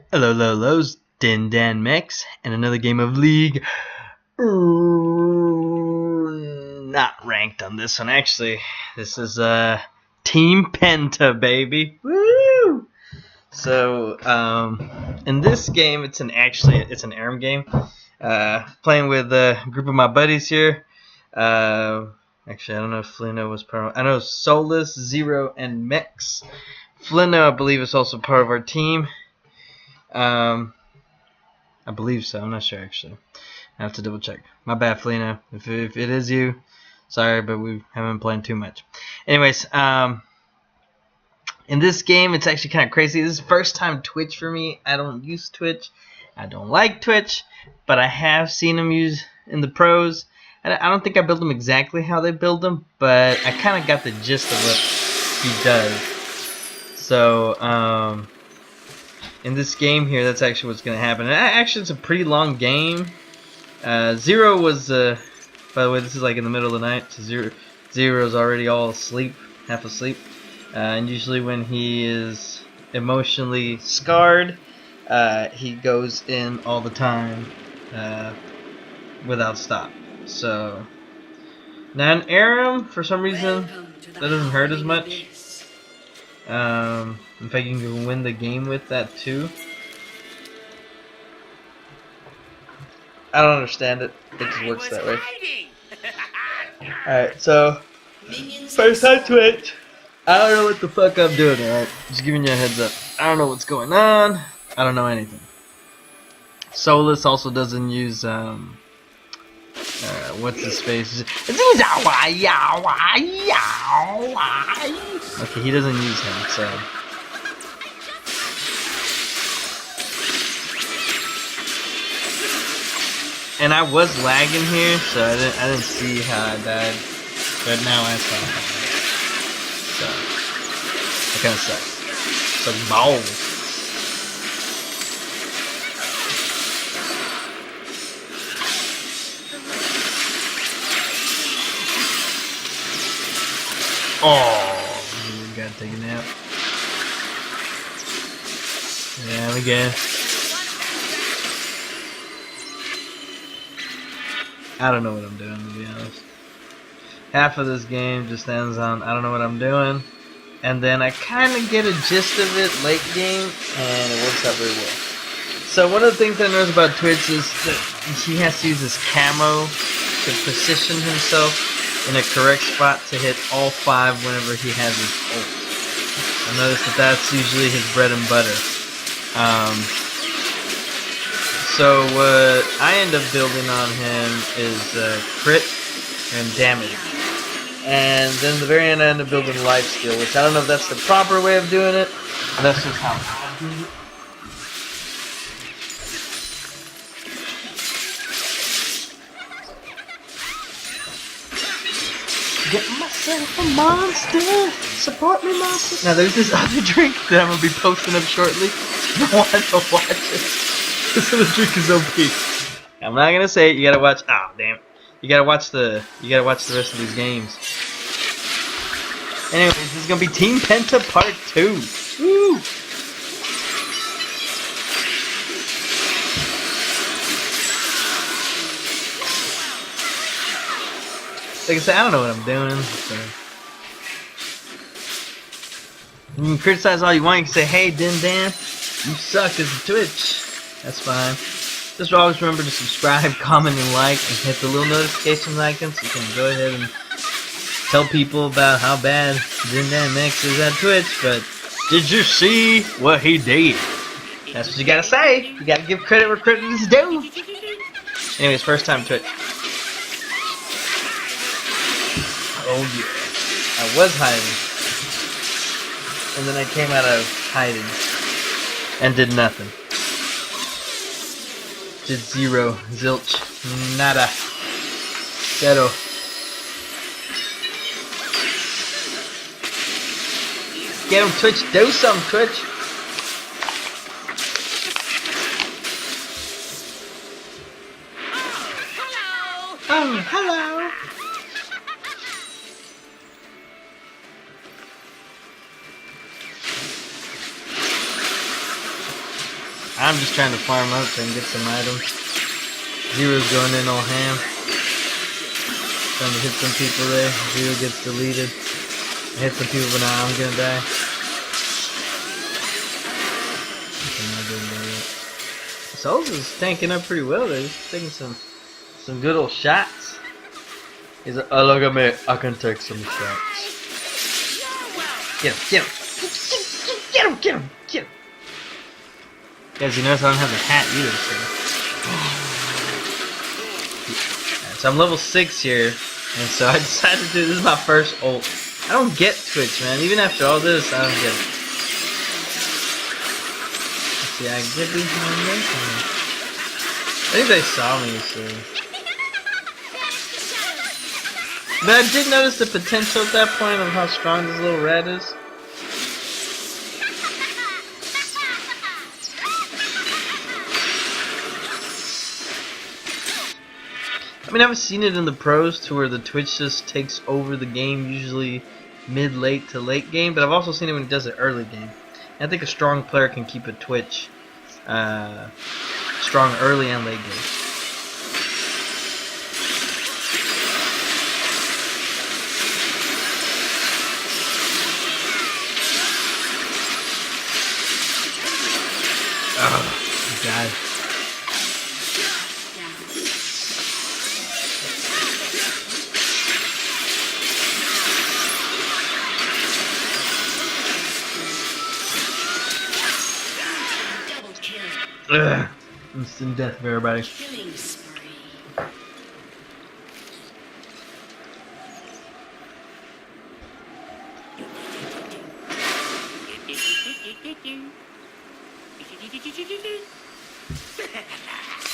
Hello, Lolo's Dindanmex, and another game of League. Not ranked on this one, actually. This is Team Penta, baby. Woo! So, in this game, it's an ARM game. Playing with a group of my buddies here. Actually, I don't know if Flino was part of. I know Solis, Zero, and Mex. Flino, I believe, is also part of our team. I believe so. I'm not sure, actually. I have to double check. My bad, Felina. If it is you, sorry, but we haven't been playing too much. Anyways, in this game, it's actually kind of crazy. This is first time Twitch for me. I don't use Twitch. I don't like Twitch, but I have seen them use in the pros. And I don't think I build them exactly how they build them, but I kind of got the gist of what he does. So, in this game here, that's actually what's going to happen. And actually, it's a pretty long game. Zero was, by the way, this is like in the middle of the night. So Zero's already all asleep, half asleep. And usually when he is emotionally scarred, he goes in all the time without stop. So, now in Aram, for some reason, that doesn't hurt as much. In fact, you can win the game with that too. I don't understand it. It just works that way. Alright, so first time Twitch. I don't know what the fuck I'm doing, alright? Just giving you a heads up. I don't know what's going on. I don't know anything. Solis also doesn't use what's his face? Okay, he doesn't use him, so. And I was lagging here, so I didn't see how I died, but now I saw how I died. So that kind of sucks. Sucks balls. Oh, we gotta take a nap. Yeah, we go. I don't know what I'm doing, to be honest. Half of this game just ends on I don't know what I'm doing, and then I kind of get a gist of it late game, and it works out very well. So one of the things I noticed about Twitch is that he has to use his camo to position himself in a correct spot to hit all 5 whenever he has his ult. I noticed that that's usually his bread and butter. So what I end up building on him is crit and damage. And then at the very end I end up building life steal, which I don't know if that's the proper way of doing it, but that's just how I do it. Get myself a monster! Support me, monster! Now there's this other drink that I'm going to be posting up shortly. I want to watch it. This other drink is OP. I'm not going to say it, you got to watch. Oh, damn. You got to watch the rest of these games. Anyways, this is going to be Team Penta Part 2. Woo! Like I said, I don't know what I'm doing. So. You can criticize all you want. You can say, hey, Dindan, you suck as a Twitch. That's fine. Just always remember to subscribe, comment, and like, and hit the little notification icon so you can go ahead and tell people about how bad Dindanmex is at Twitch. But did you see what he did? That's what you gotta say. You gotta give credit where credit is due. Anyways, first time Twitch. Oh yeah. I was hiding. And then I came out of hiding. And did nothing. Did zero. Zilch. Nada. Zero. Get him, Twitch. Do something, Twitch. Oh, hello. I'm just trying to farm up and get some items. Zero's going in all ham. Trying to hit some people there. Zero gets deleted. I hit some people, but now I'm gonna die. Solis is tanking up pretty well there. He's taking some good old shots. He's like, oh look at me, I can take some shots. Get him, get him, get him, get him. Guys, you notice I don't have the hat either, so. So I'm level 6 here, and so I decided to do, this is my first ult. I don't get Twitch, man. Even after all this, I don't get it. Let's see, I get behind this. I think they saw me, so. But I did notice the potential at that point of how strong this little rat is. I mean, I've seen it in the pros to where the Twitch just takes over the game, usually mid-late to late game, but I've also seen it when it does it early game. And I think a strong player can keep a Twitch strong early and late game. Oh, God. Ugh. Instant death for everybody.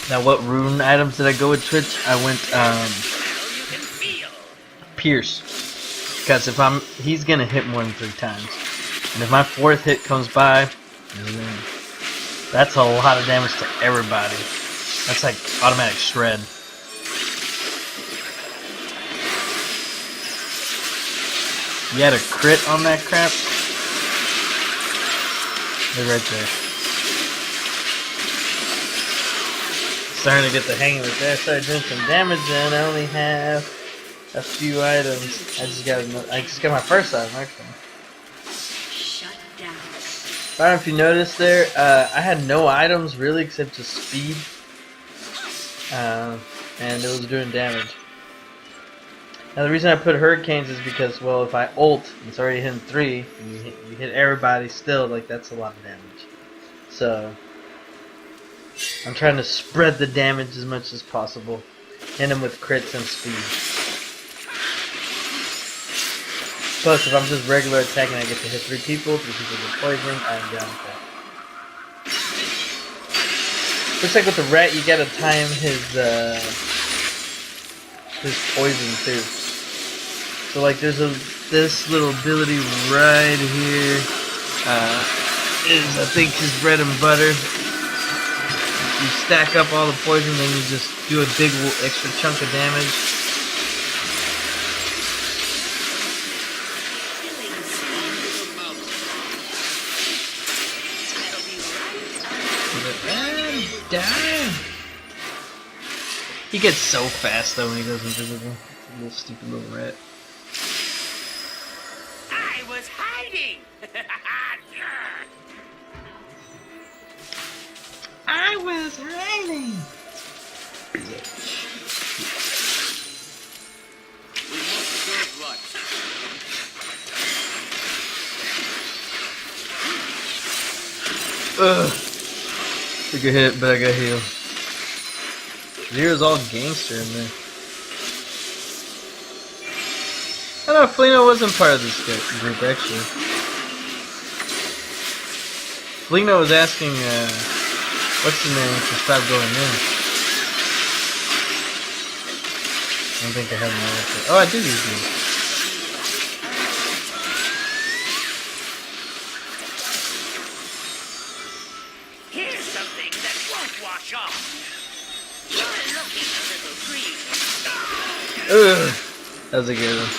Now, what rune items did I go with Twitch? I went Pierce, because if he's gonna hit more than 3 times, and if my 4th hit comes by, that's a lot of damage to everybody. That's like automatic shred. You had a crit on that crap? They're right there. Starting to get the hang of it there. I started doing some damage and I only have a few items. I just got my first item actually. I don't know if you noticed there, I had no items really except just speed, and it was doing damage. Now the reason I put hurricanes is because, well, if I ult, it's already hitting 3, and you hit everybody still, like that's a lot of damage. So, I'm trying to spread the damage as much as possible, hit them with crits and speed. Plus, if I'm just regular attacking, I get to hit 3 people get poisoned, I'm down with that. Looks like with the rat, you gotta time his poison too. So like, there's this little ability right here, is I think his bread and butter. You stack up all the poison, then you just do a big extra chunk of damage. Damn. He gets so fast though when he goes invisible. Little stupid little rat. I was hiding. I was hiding. We must serve right. Ugh. Took a hit, but I got healed. Zero's all gangster in there. I know Felino wasn't part of this group actually. Felino was asking, what's the name to stop going in. I don't think I have my answer. Oh, I do use these. Ugh, that was a good one.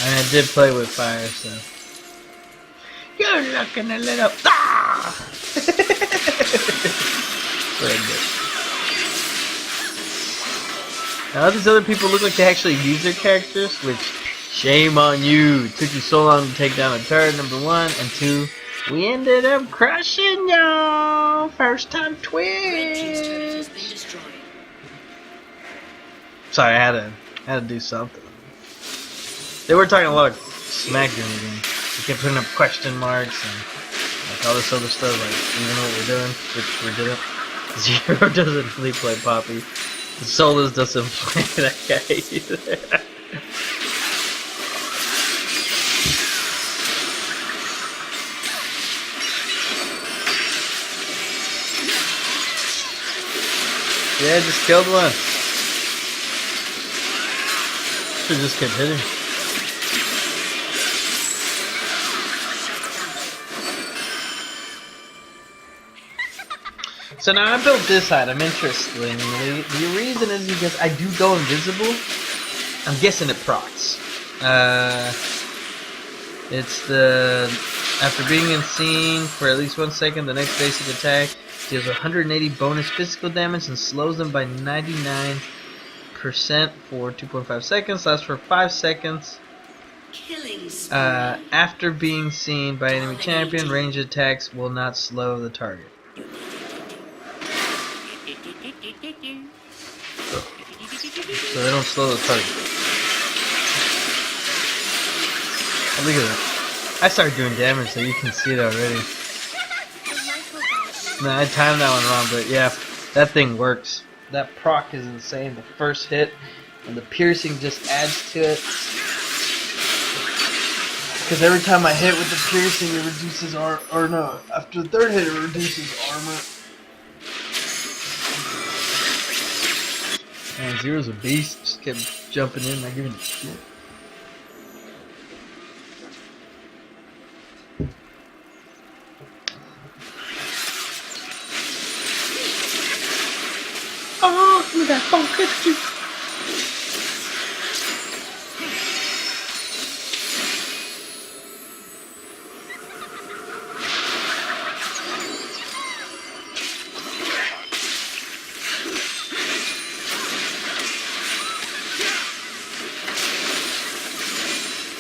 And I did play with fire, so. You're looking a little. Ah! All these other people look like they actually use their characters, which, shame on you. It took you so long to take down a turret, number 1. And 2, we ended up crushing y'all. First time Twitch. Sorry, I had to do something. They were talking a lot of smack during the game. They kept putting up question marks and like all this other stuff, like even what we're doing, which we didn't. Zero doesn't really play Poppy. Solis doesn't play that guy either. Yeah, just killed one. Should just kept hitting. So now I built this item, interestingly. The reason is because I do go invisible. I'm guessing it procs. It's the... After being unseen for at least 1 second, the next basic attack deals 180 bonus physical damage and slows them by 99% for 2.5 seconds. Lasts for 5 seconds. After being seen by enemy champion, ranged attacks will not slow the target. So they don't slow the target. Oh, look at that. I started doing damage so you can see it already. No, I timed that one wrong, but yeah, that thing works. That proc is insane. The first hit and the piercing just adds to it. Because every time I hit with the piercing, it reduces after the third hit, it reduces armor. Man, Zero's a beast. Just kept jumping in, not giving a shit. Oh, look at that phone 50.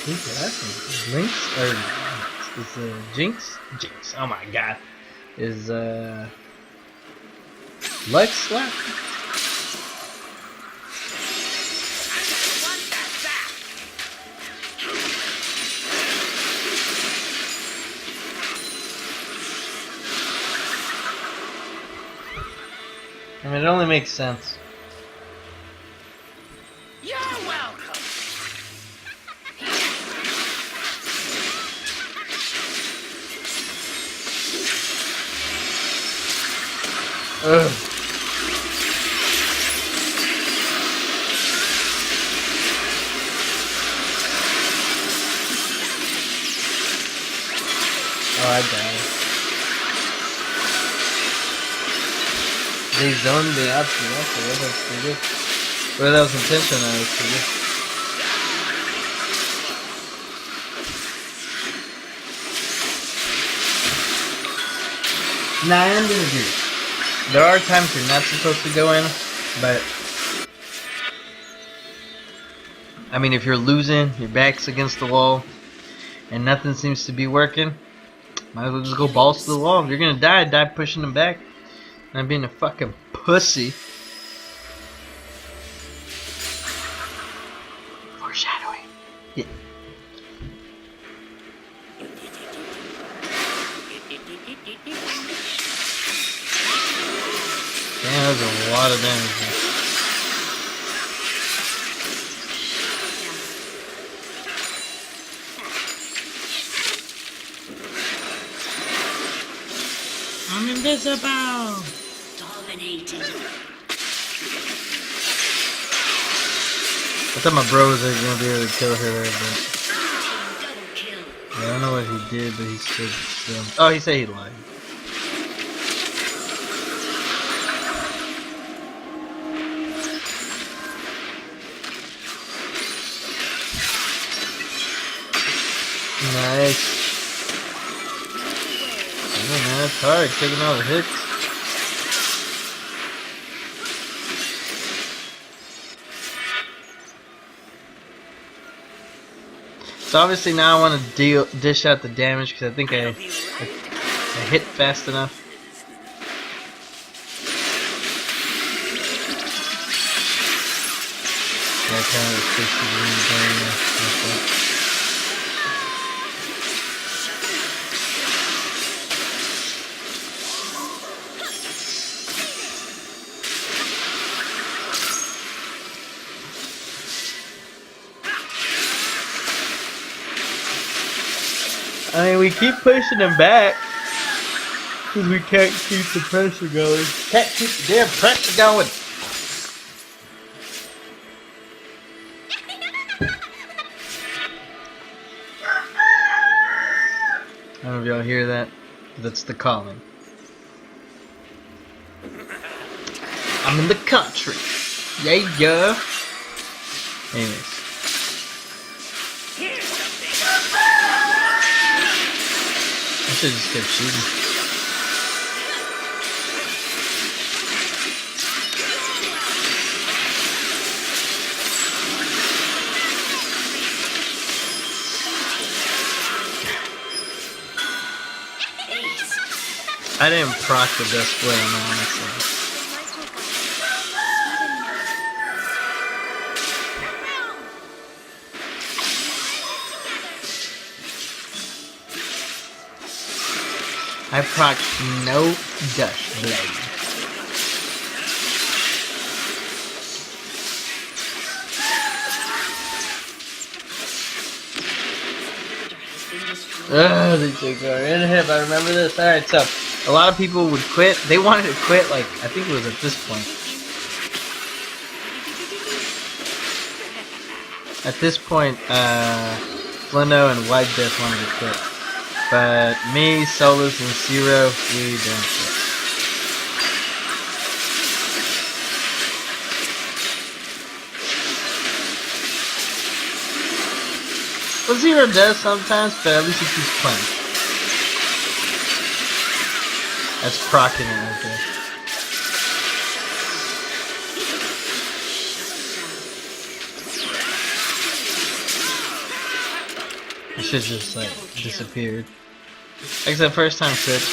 Who's that? Lynx? Or is Jinx? Jinx. Oh my god. Is Lex slap? I mean, it only makes sense. You're welcome. Ugh. Oh, I died. They zoned me out too much. That was pretty good. Well, that was intentional. That was pretty good. Nah, I am gonna agree. There are times you're not supposed to go in, but I mean, if you're losing, your back's against the wall, and nothing seems to be working, might as well just go balls to the wall. If you're gonna die pushing them back. Not being a fucking pussy. Foreshadowing. Yeah. Damn, that was a lot of damage. I'm invisible. Dominating. I thought my bros are gonna be able to kill her, but yeah, I don't know what he did, but he said oh, he said he lied. Nice. Oh man, that's hard, taking all the hits. So obviously now I want to dish out the damage because I think I hit fast enough. Yeah, I kind of fishy down. I mean, we keep pushing him back because we can't keep the pressure going. Can't keep the damn pressure going. I don't know if y'all hear that. That's the calling. I'm in the country. Yeah. Anyways. I should just kept shooting. I didn't proc the best play on that, honestly. I proc no dust blade. Ugh, these things are in hip. I remember this. Alright, so a lot of people would quit. They wanted to quit, like, I think it was at this point. At this point, Flino and White Death wanted to quit. But me, Solis, and Zero, we don't quit. Well, Zero does sometimes, but at least he keeps playing. That's proccing it right there. It should just like disappeared. Like I said, first time switch.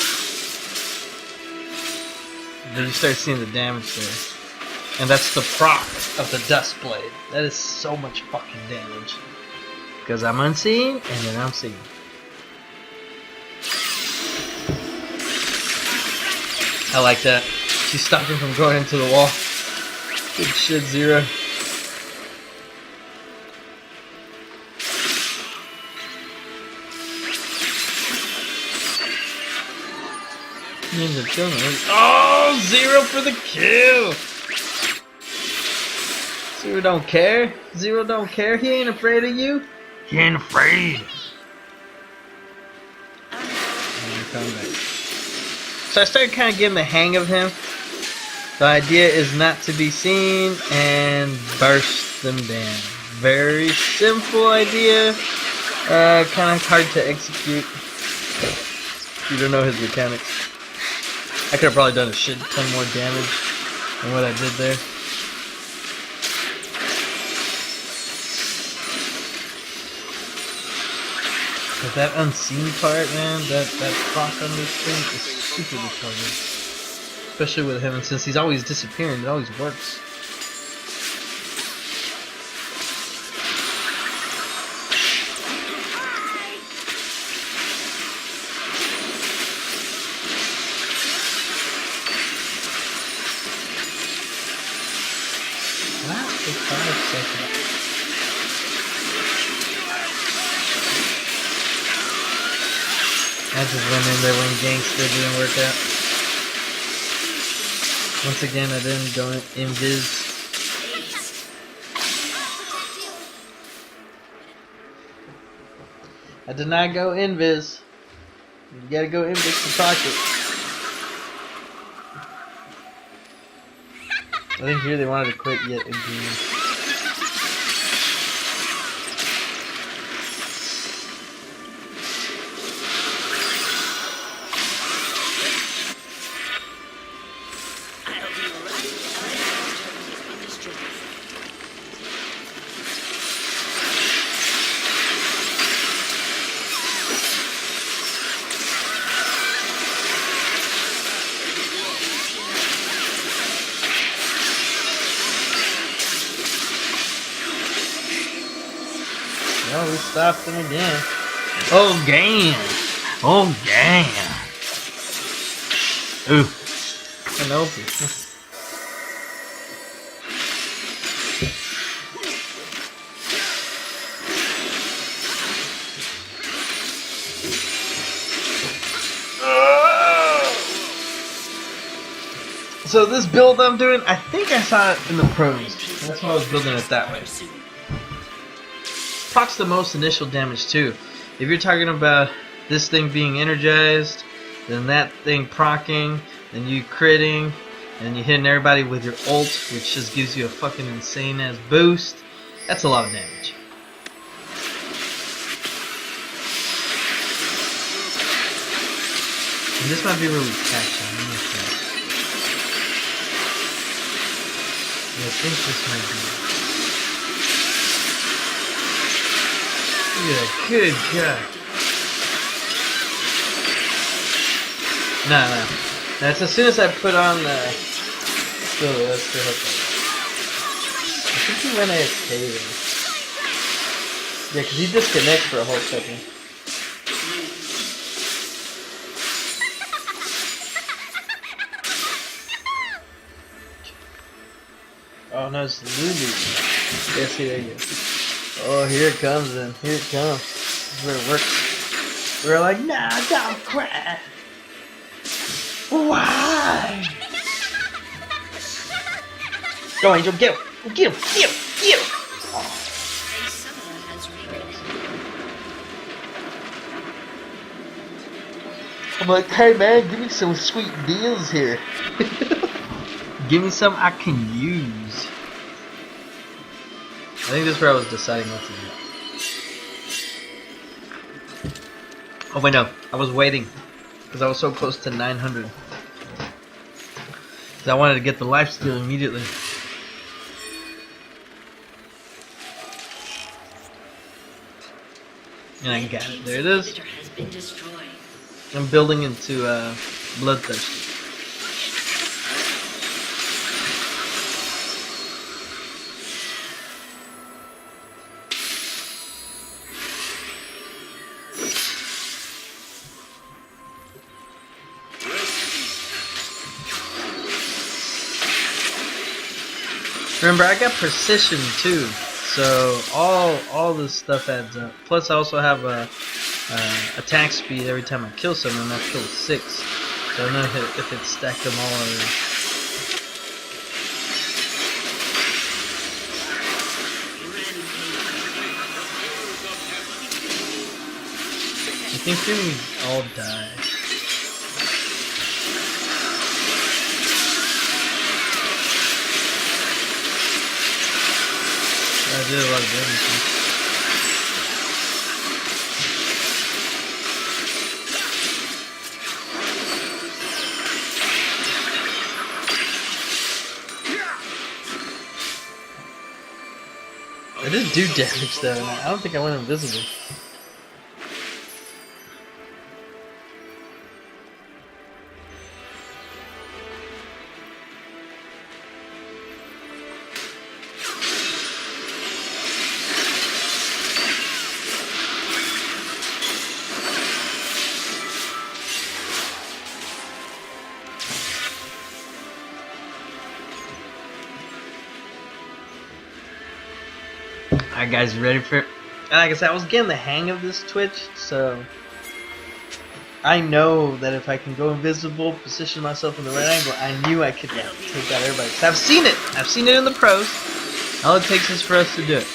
Then you start seeing the damage there. And that's the proc of the Dust Blade. That is so much fucking damage. Because I'm unseen, and then I'm seen. I like that. She stopped him from going into the wall. Good shit, Zero. Oh, Zero for the kill! Zero don't care. Zero don't care. He ain't afraid of you. He ain't afraid. So I started kind of getting the hang of him. The idea is not to be seen and burst them down. Very simple idea. Kind of hard to execute. You don't know his mechanics. I could have probably done a shit ton more damage than what I did there. But that unseen part, man, that proc on this thing is super retarded. Especially with him, and since he's always disappearing, it always works. Last for 5 seconds. I just went in there when Gangsta didn't work out. Once again, I didn't go invis. I did not go invis. You gotta go invis to pocket. I think here they wanted to quit yet again. stopped him again. Oh, damn. Oh, damn. Ooh. Penelope. So this build I'm doing, I think I saw it in the pros. That's why I was building it that way. Procs the most initial damage too. If you're talking about this thing being energized, then that thing proccing, then you critting, and you hitting everybody with your ult, which just gives you a fucking insane ass boost. That's a lot of damage. And this might be really catchy. I'm not sure. Yeah, I think this might be. Look at that. Good God. No. That's as soon as I put on the. Let's see how I think he went AFK there. Yeah, because he disconnects for a whole second. Oh no, it's Lulu. Yeah, see, there you go. Oh, here it comes then. Here it comes. This is where it works. We're like, nah, don't cry. Why? Go, Angel, get him! Get him! Get him! Get him! Oh. I'm like, hey man, give me some sweet deals here. Give me some I can use. I think this is where I was deciding what to do. Oh wait, no. I was waiting. Because I was so close to 900. Because I wanted to get the lifesteal immediately. And I got it. There it is. I'm building into Bloodthirst. Remember, I got precision too, so all this stuff adds up. Plus, I also have a attack speed every time I kill someone. And I kill 6, so I don't know if it stacked them all. Or... I think we all die. I did a lot of damage. I did do damage though. I don't think I went invisible. Alright guys, you ready for it? Like I said, I was getting the hang of this Twitch, so I know that if I can go invisible, position myself in the right angle, I knew I could take out everybody. So I've seen it in the pros. All it takes is for us to do it.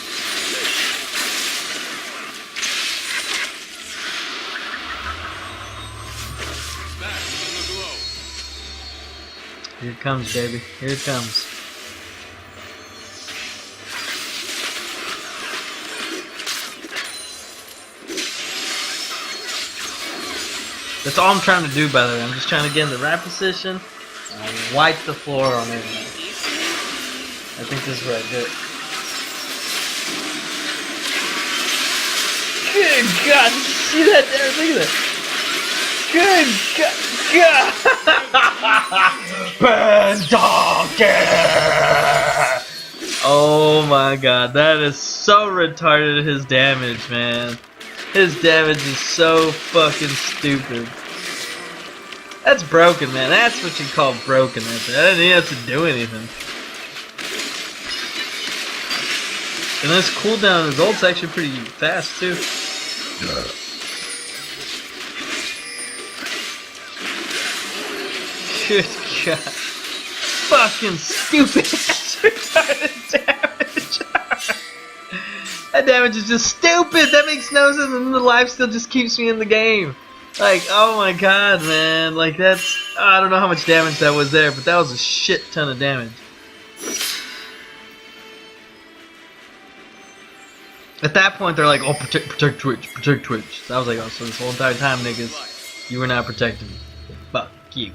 Here it comes, baby. Here it comes. That's all I'm trying to do, by the way. I'm just trying to get in the right position and wipe the floor on everything. I think this is what I did. Good God! Did you see that there? Look at that! Good God! Penta! Oh my god, that is so retarded, his damage, man. His damage is so fucking stupid. That's broken, man. That's what you call broken right there. I didn't even have to do anything. And this cooldown, his ult's actually pretty fast, too. Good god. Fucking stupid ass retarded damage. That damage is just stupid. That makes no sense. And the life still just keeps me in the game. Like, oh my god, man. Like, that's... I don't know how much damage that was there, but that was a shit ton of damage. At that point, they're like, oh, protect Twitch, protect Twitch. So I was like, oh, so this whole entire time, niggas, you were not protecting me. Fuck you.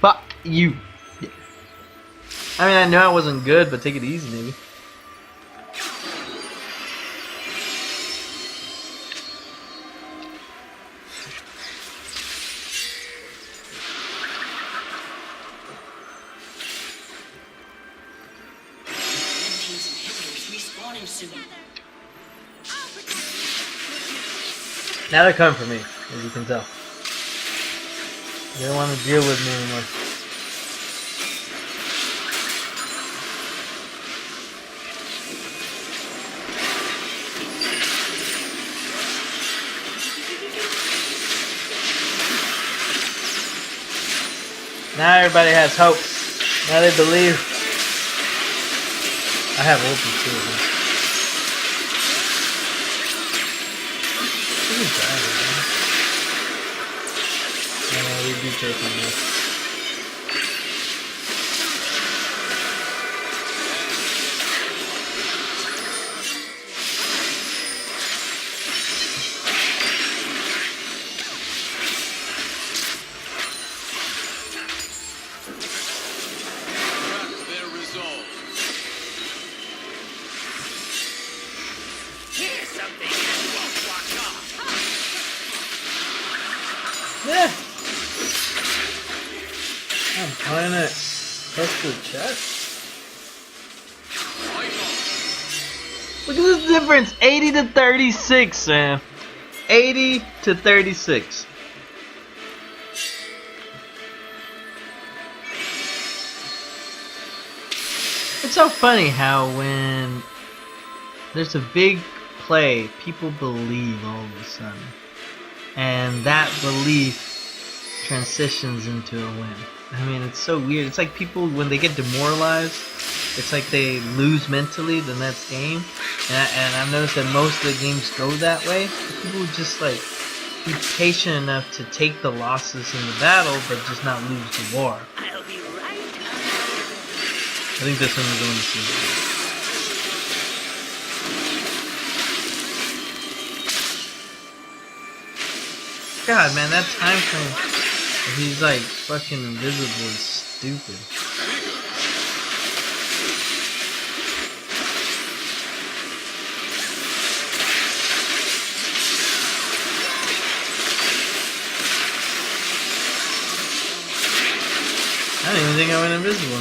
Fuck you. Yeah. I mean, I know I wasn't good, but take it easy, nigga. Now they're coming for me, as you can tell. They don't want to deal with me anymore. Now everybody has hope. Now they believe. I have ulti too. Man. We do take on this. Their result. Here's something you won't walk off. Yeah. I'm trying to touch the chest. Look at this difference, 80 to 36, man. 80 to 36. It's so funny how when there's a big play, people believe all of a sudden. And that belief transitions into a win. I mean, it's so weird. It's like people, when they get demoralized, it's like they lose mentally the next game. And I've noticed that most of the games go that way. People just like be patient enough to take the losses in the battle, but just not lose the war. I'll be right. I think this one is going to see. God, man, that time frame. He's like fucking invisible is stupid. I didn't even think I went invisible.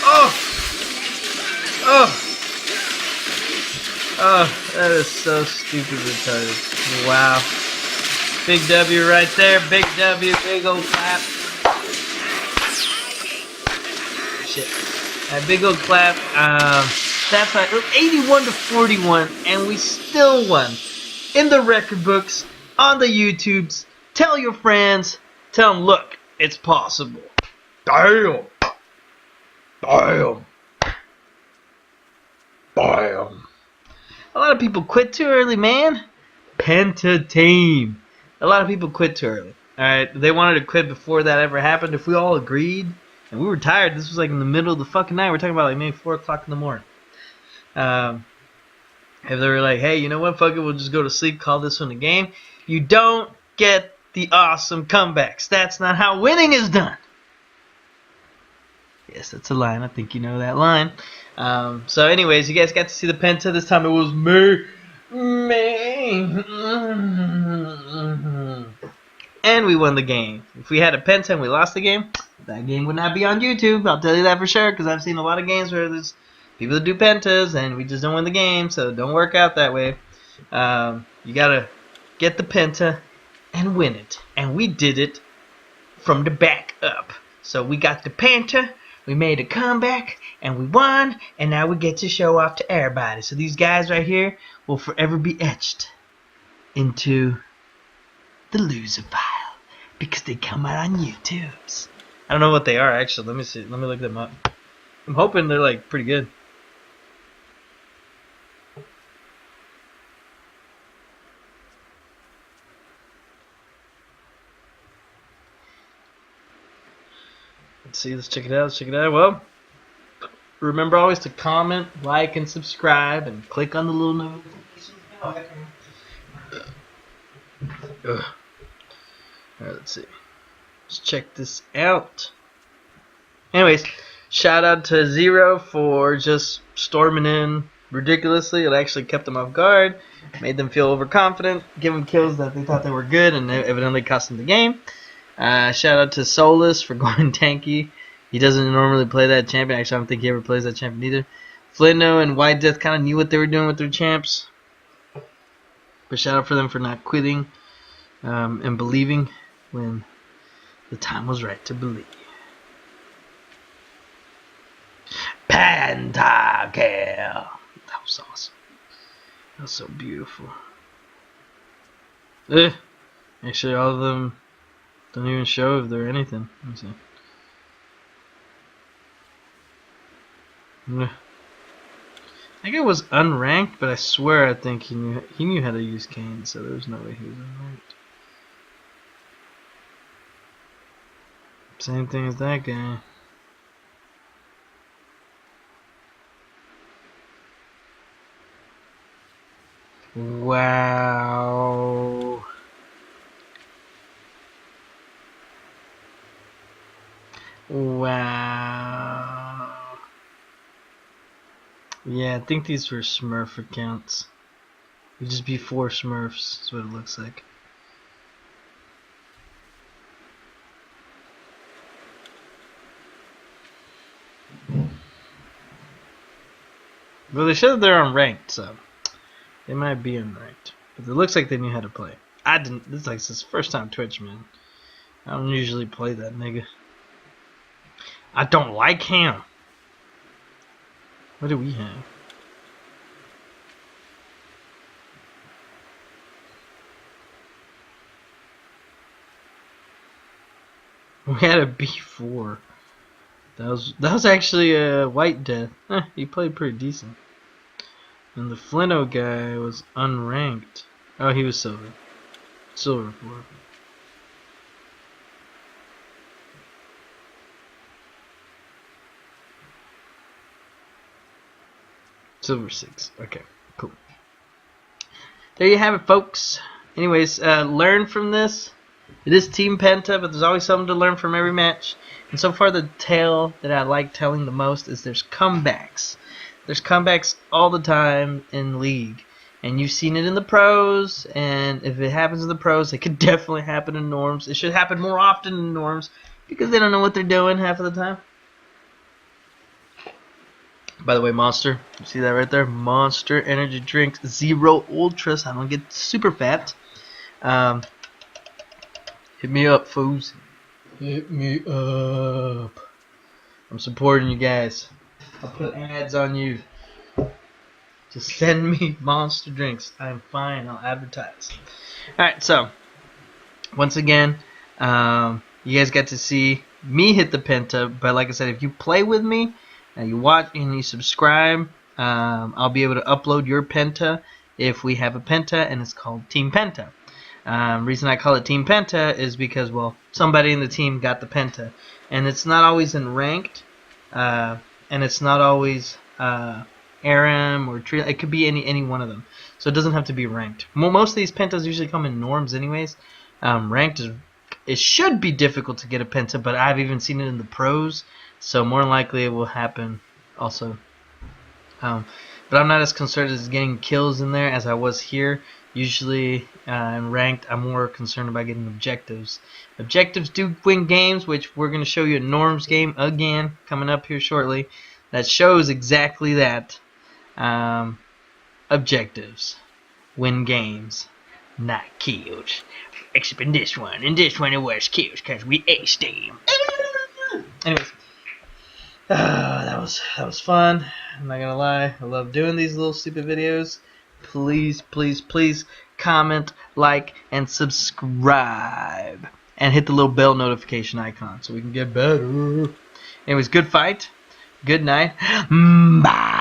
Oh! Oh! Oh, that is so stupid retarded. Wow. Big W right there. Big W. Big old clap. Shit. Alright, big old clap. That's right. 81 to 41. And we still won. In the record books. On the YouTubes. Tell your friends. Tell them, look, it's possible. Damn. Damn. Damn. A lot of people quit too early, man. Penta team. A lot of people quit too early. Alright, they wanted to quit before that ever happened. If we all agreed, and we were tired, this was like in the middle of the fucking night. We're talking about like maybe 4 o'clock in the morning. If they were like, hey, you know what, fuck it, we'll just go to sleep, call this one a game. You don't get the awesome comebacks. That's not how winning is done. Yes, that's a line. I think you know that line. So anyways, you guys got to see the Penta. This time it was me. And we won the game. If we had a Penta and we lost the game, that game would not be on YouTube. I'll tell you that for sure, because I've seen a lot of games where there's people that do pentas and we just don't win the game, so don't work out that way. You gotta get the penta and win it, and we did it from the back up. So we got the penta, we made a comeback, and we won, and now we get to show off to everybody. So these guys right here will forever be etched into the loser pile because they come out on YouTube's. I don't know what they are actually. Let me see. Let me look them up. I'm hoping they're like pretty good. Let's see. Let's check it out. Let's check it out. Well, remember always to comment, like, and subscribe, and click on the little notification bell. Alright, let's see. Let's check this out. Anyways, shout out to Zero for just storming in ridiculously. It actually kept them off guard, made them feel overconfident, give them kills that they thought they were good, and evidently cost them the game. Shout out to Solis for going tanky. He doesn't normally play that champion. Actually, I don't think he ever plays that champion either. Flinno and White Death kind of knew what they were doing with their champs. But shout out for them for not quitting and believing when the time was right to believe. Penta kill. That was awesome. That was so beautiful. Actually, all of them don't even show if they're anything. Let me see. I think it was unranked, but I swear I think he knew how to use Kane, so there was no way he was unranked. Same thing as that guy. Wow. Wow. Yeah, I think these were Smurf accounts. It'd just be 4 Smurfs, that's what it looks like. Well, they said they're unranked, so they might be unranked. But it looks like they knew how to play. I didn't. This is like this first time Twitch, man. I don't usually play that nigga. I don't like him. What do we have? We had a B4. That was actually a White Death. He played pretty decent. And the Flinno guy was unranked. Oh, he was silver. Silver 4. Silver 6. Okay, cool. There you have it, folks. Anyways, learn from this. It is Team Penta, but there's always something to learn from every match. And so far, the tale that I like telling the most is there's comebacks. There's comebacks all the time in League. And you've seen it in the pros, and if it happens in the pros, it could definitely happen in norms. It should happen more often in norms, because they don't know what they're doing half of the time. By the way, Monster, you see that right there? Monster Energy Drinks, Zero Ultras. I don't get super fat. Hit me up, fools. Hit me up. I'm supporting you guys. I'll put ads on you. Just send me Monster Drinks. I'm fine. I'll advertise. Alright, so once again, you guys got to see me hit the Penta. But like I said, if you play with me, and you watch and you subscribe, I'll be able to upload your Penta if we have a Penta, and it's called Team Penta. Reason I call it Team Penta is because, well, somebody in the team got the Penta, and it's not always in ranked, and it's not always Aram or Tree. It could be any one of them, so it doesn't have to be ranked. Most of these Pentas usually come in norms, anyways. Ranked it should be difficult to get a Penta, but I've even seen it in the pros. So more than likely it will happen also. but I'm not as concerned as getting kills in there as I was here. Usually in ranked, I'm more concerned about getting objectives. Objectives do win games, which we're going to show you a Norms game again coming up here shortly. That shows exactly that. Objectives win games, not kills. Except in this one. In this one it was kills because we aced them. Anyways, that was fun. I'm not gonna lie, I love doing these little stupid videos. Please, please, please comment, like, and subscribe, and hit the little bell notification icon so we can get better. Anyways, good fight. Good night. Bye.